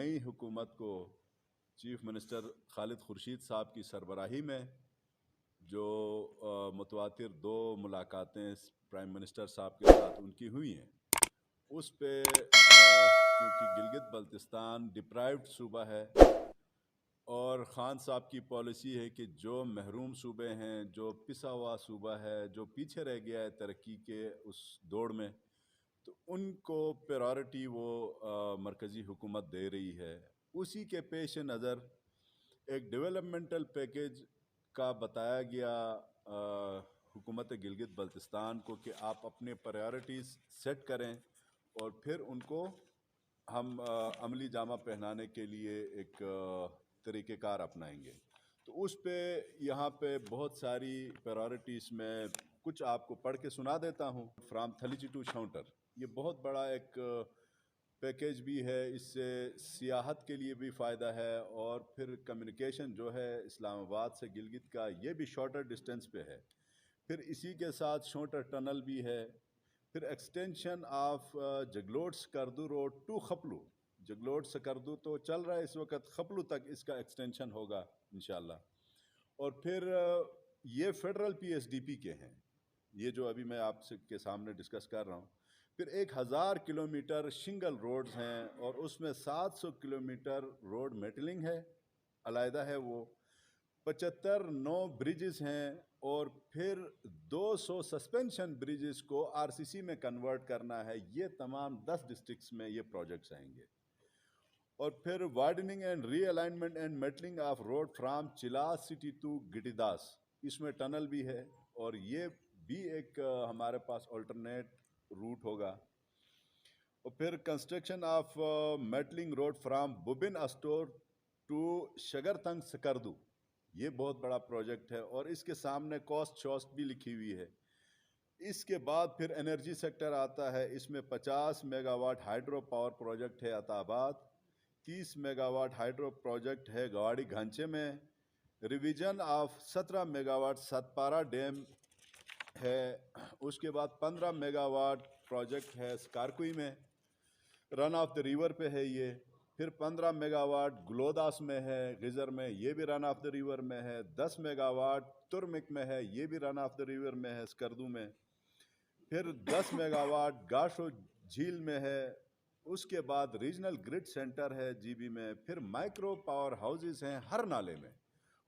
نئی حکومت کو چیف منسٹر خالد خورشید صاحب کی سربراہی میں جو متواتر 2 ملاقاتیں پرائم منسٹر صاحب کے ساتھ ان کی ہوئی ہیں، اس پہ چونکہ گلگت بلتستان ڈپرائیوڈ صوبہ ہے اور خان صاحب کی پالیسی ہے کہ جو محروم صوبے ہیں، جو پسا ہوا صوبہ ہے، جو پیچھے رہ گیا ہے ترقی کے اس دوڑ میں، تو ان کو پریورٹی وہ مرکزی حکومت دے رہی ہے۔ اسی کے پیش نظر ایک ڈیولپمنٹل پیکیج کا بتایا گیا حکومت گلگت بلتستان کو کہ آپ اپنے پریورٹیز سیٹ کریں اور پھر ان کو ہم عملی جامہ پہنانے کے لیے ایک طریقہ کار اپنائیں گے۔ تو اس پہ یہاں پہ بہت ساری پریورٹیز میں کچھ آپ کو پڑھ کے سنا دیتا ہوں۔ فرام تھلیچی ٹو شاؤنٹر، یہ بہت بڑا ایک پیکیج بھی ہے، اس سے سیاحت کے لیے بھی فائدہ ہے اور پھر کمیونیکیشن جو ہے اسلام آباد سے گلگت کا یہ بھی شارٹر ڈسٹینس پہ ہے، پھر اسی کے ساتھ شاؤنٹر ٹنل بھی ہے، پھر extension of Jaglot Skardu road to Khaplu, Jaglot Skardu تو چل رہا ہے اس وقت، خپلو تک اس کا ایکسٹینشن ہوگا انشاءاللہ۔ اور پھر یہ federal P S D P کے ہیں، یہ جو ابھی میں آپ کے سامنے ڈسکس کر رہا ہوں۔ پھر 1000 کلومیٹر شنگل روڈز ہیں اور اس میں 700 کلومیٹر روڈ میٹلنگ ہے، علیحدہ ہے وہ، 75 نو بریجز ہیں اور پھر 200 سسپینشن بریجز کو آر سی سی میں کنورٹ کرنا ہے۔ یہ تمام 10 ڈسٹرکٹس میں یہ پروجیکٹس آئیں گے۔ اور پھر widening and realignment and metalling of road from چلا سٹی ٹو گٹیداس، اس میں ٹنل بھی ہے اور یہ بھی ایک ہمارے پاس آلٹرنیٹ روٹ ہوگا۔ اور پھر construction of metalling road from Bubin Astore to Shagarthang Skardu, یہ بہت بڑا پروجیکٹ ہے اور اس کے سامنے کاسٹ بھی لکھی ہوئی ہے۔ اس کے بعد پھر انرجی سیکٹر آتا ہے، اس میں 50 mega what hydro power project ہے عطا آباد، 30 میگا واٹ ہائیڈرو پروجیکٹ ہے گواڑی گھانچے میں، revision of 17 megawatt Satpara dam ہے، اس کے بعد 15 میگا واٹ پروجیکٹ ہے سکارکوئی میں، رن آف دا ریور پہ ہے یہ، پھر 15 میگا واٹ گلوداس میں ہے غزر میں، یہ بھی رن آف دا ریور میں ہے، 10 میگا واٹ ترمک میں ہے، یہ بھی رن آف دا ریور میں ہے سکردو میں، پھر 10 میگا واٹ گاشو جھیل میں ہے، اس کے بعد ریجنل گرڈ سینٹر ہے جی بی میں، پھر مائکرو پاور ہاؤسز ہیں ہر نالے میں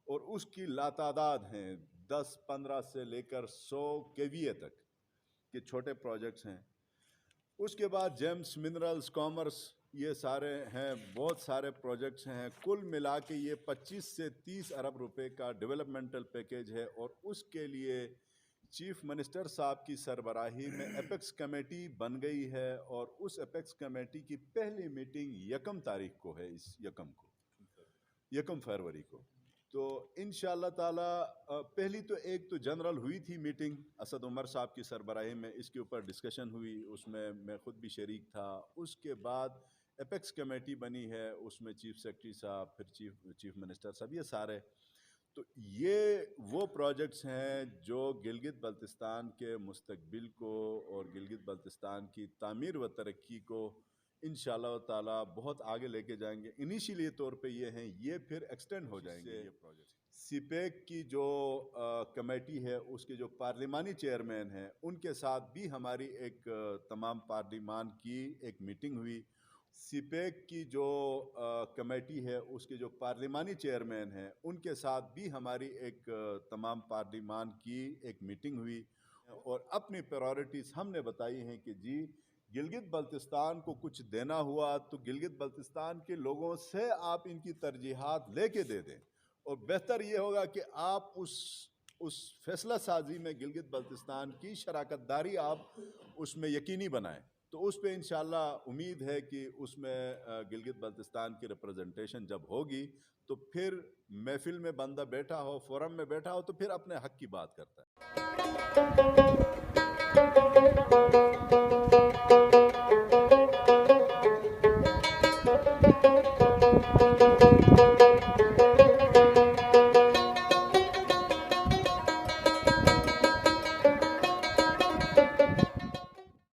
اور اس کی لاتعداد ہیں، 10 15 سے لے کر 100 KVA تک کے چھوٹے پروجیکٹس ہیں۔ اس کے بعد جیمز منرلز کامرس، یہ سارے ہیں، بہت سارے پروجیکٹس ہیں، کل ملا کے یہ 25 سے 30 ارب روپے کا ڈیولپمنٹل پیکیج ہے اور اس کے لیے چیف منسٹر صاحب کی سربراہی میں ایپیکس کمیٹی بن گئی ہے اور اس ایپیکس کمیٹی کی پہلی میٹنگ 1 تاریخ کو ہے، اس 1 فروری کو۔ تو انشاءاللہ تعالی پہلی تو ایک تو جنرل ہوئی تھی میٹنگ اسد عمر صاحب کی سربراہی میں، اس کے اوپر ڈسکشن ہوئی، اس میں خود بھی شریک تھا۔ اس کے بعد ایپیکس کمیٹی بنی ہے، اس میں چیف سیکرٹری صاحب، پھر چیف منسٹر صاحب، یہ سارے۔ تو یہ وہ پروجیکٹس ہیں جو گلگت بلتستان کے مستقبل کو اور گلگت بلتستان کی تعمیر و ترقی کو انشاءاللہ تعالی بہت آگے لے کے جائیں گے۔ انیشیلی طور پہ یہ ہیں، یہ پھر ایکسٹینڈ ہو جائیں گے یہ پروجیکٹ۔ سی پیک کی جو کمیٹی ہے، اس کے جو پارلیمانی چیئرمین ہیں، ان کے ساتھ بھی ہماری ایک تمام پارلیمان کی ایک میٹنگ ہوئی۔ سی پیک کی جو کمیٹی ہے، اس کے جو پارلیمانی چیئرمین ہیں، ان کے ساتھ بھی ہماری ایک تمام پارلیمان کی ایک میٹنگ ہوئی اور اپنی پریورٹیز ہم نے بتائی ہیں کہ جی گلگت بلتستان کو کچھ دینا ہوا تو گلگت بلتستان کے لوگوں سے آپ ان کی ترجیحات لے کے دے دیں، اور بہتر یہ ہوگا کہ آپ اس فیصلہ سازی میں گلگت بلتستان کی شراکت داری آپ اس میں یقینی بنائیں۔ تو اس پہ انشاءاللہ امید ہے کہ اس میں گلگت بلتستان کی ریپرزنٹیشن جب ہوگی تو پھر محفل میں بندہ بیٹھا ہو، فورم میں بیٹھا ہو، تو پھر اپنے حق کی بات کرتا ہے۔